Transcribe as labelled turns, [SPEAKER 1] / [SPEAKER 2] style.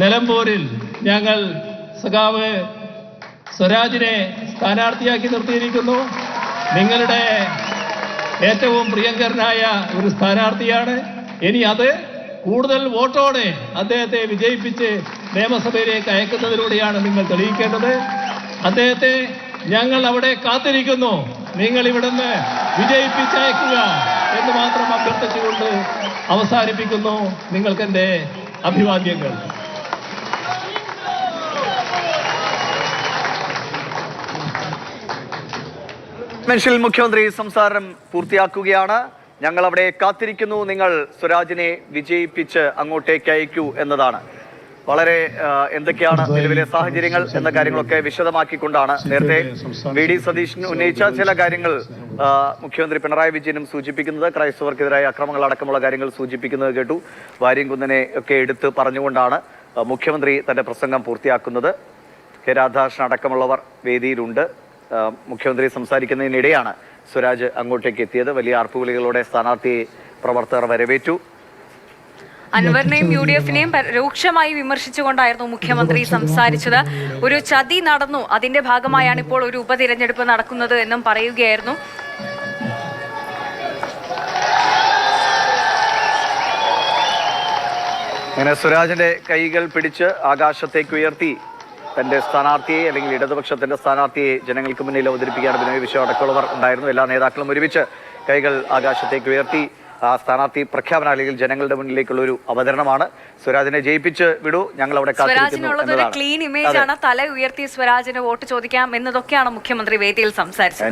[SPEAKER 1] നിലമ്പൂരിൽ ഞങ്ങൾ സഖാവ് സ്വരാജിനെ സ്ഥാനാർത്ഥിയാക്കി നിർത്തിയിരിക്കുന്നു. നിങ്ങളുടെ ഏറ്റവും പ്രിയങ്കരനായ ഒരു സ്ഥാനാർത്ഥിയാണ്. ഇനി അത് കൂടുതൽ വോട്ടോടെ അദ്ദേഹത്തെ വിജയിപ്പിച്ച് നിയമസഭയിലേക്ക് അയക്കുന്നതിലൂടെയാണ് നിങ്ങൾ തെളിയിക്കേണ്ടത്. അദ്ദേഹത്തെ ഞങ്ങൾ അവിടെ കാത്തിരിക്കുന്നു. നിങ്ങൾ ഇവിടുന്ന് വിജയിപ്പിച്ചയക്കുക എന്ന് മാത്രം അഭ്യർത്ഥിച്ചുകൊണ്ട് അവസാനിപ്പിക്കുന്നു. നിങ്ങൾക്കെന്റെ അഭിവാദ്യങ്ങൾ.
[SPEAKER 2] മുഖ്യമന്ത്രി സംസാരം പൂർത്തിയാക്കുകയാണ്. ഞങ്ങൾ അവിടെ കാത്തിരിക്കുന്നു, നിങ്ങൾ സ്വരാജിനെ വിജയിപ്പിച്ച് അങ്ങോട്ടേക്ക് അയക്കൂ എന്നതാണ്. വളരെ എന്തൊക്കെയാണ് നിലവിലെ സാഹചര്യങ്ങൾ എന്ന കാര്യങ്ങളൊക്കെ വിശദമാക്കിക്കൊണ്ടാണ് നേരത്തെ വി.ഡി. സതീശൻ ഉന്നയിച്ച ചില കാര്യങ്ങൾ മുഖ്യമന്ത്രി പിണറായി വിജയനും സൂചിപ്പിക്കുന്നത്. ക്രൈസ്തവർക്കെതിരായ അക്രമങ്ങൾ അടക്കമുള്ള കാര്യങ്ങൾ സൂചിപ്പിക്കുന്നത് കേട്ടു. വാര്യംകുന്നനെ ഒക്കെ എടുത്ത് പറഞ്ഞുകൊണ്ടാണ് മുഖ്യമന്ത്രി തന്റെ പ്രസംഗം പൂർത്തിയാക്കുന്നത്. കെ രാധാകൃഷ്ണൻ അടക്കമുള്ളവർ വേദിയിലുണ്ട്. മുഖ്യമന്ത്രി സംസാരിക്കുന്നതിനിടെയാണ് സ്വരാജ് അങ്ങോട്ടേക്ക് എത്തിയത്. വലിയ ആർപ്പുവിളികളോടെ സ്ഥാനാർത്ഥിയെ പ്രവർത്തകർ വരവേറ്റു.
[SPEAKER 3] അൻവറിനെയും UDF-നെയും രൂക്ഷമായി വിമർശിച്ചുകൊണ്ടായിരുന്നു മുഖ്യമന്ത്രി സംസാരിച്ചത്. ഒരു ചതി നടന്നു, അതിന്റെ ഭാഗമായാണ് ഇപ്പോൾ ഒരു ഉപതിരഞ്ഞെടുപ്പ് നടക്കുന്നത് എന്നും പറയുകയായിരുന്നു.
[SPEAKER 2] അങ്ങനെ സ്വരാജിന്റെ കൈകൾ പിടിച്ച് ആകാശത്തേക്ക് ഉയർത്തി തന്റെ സ്ഥാനാർത്ഥിയെ അല്ലെങ്കിൽ ഇടതുപക്ഷത്തിന്റെ സ്ഥാനാർത്ഥിയെ ജനങ്ങൾക്ക് മുന്നിൽ അവതരിപ്പിക്കാൻ ബിനോയ് വിശ്വം അടക്കമുള്ളവർ ഉണ്ടായിരുന്നു. എല്ലാ നേതാക്കളും ഒരുമിച്ച് കൈകൾ ആകാശത്തേക്ക് ഉയർത്തി ആ സ്ഥാനാർത്ഥി പ്രഖ്യാപനം അല്ലെങ്കിൽ ജനങ്ങളുടെ മുന്നിലേക്കുള്ള ഒരു അവതരണമാണ്. സ്വരാജിനെ ജയിപ്പിച്ച് വിടൂ, ഞങ്ങൾ അവിടെ
[SPEAKER 3] സ്വരാജിനുള്ളത് ഒരു ക്ലീൻ ഇമേജ് ആണ്. തല ഉയർത്തി സ്വരാജിന് വോട്ട് ചോദിക്കാം എന്നതൊക്കെയാണ് മുഖ്യമന്ത്രി വേദിയിൽ സംസാരിച്ചത്.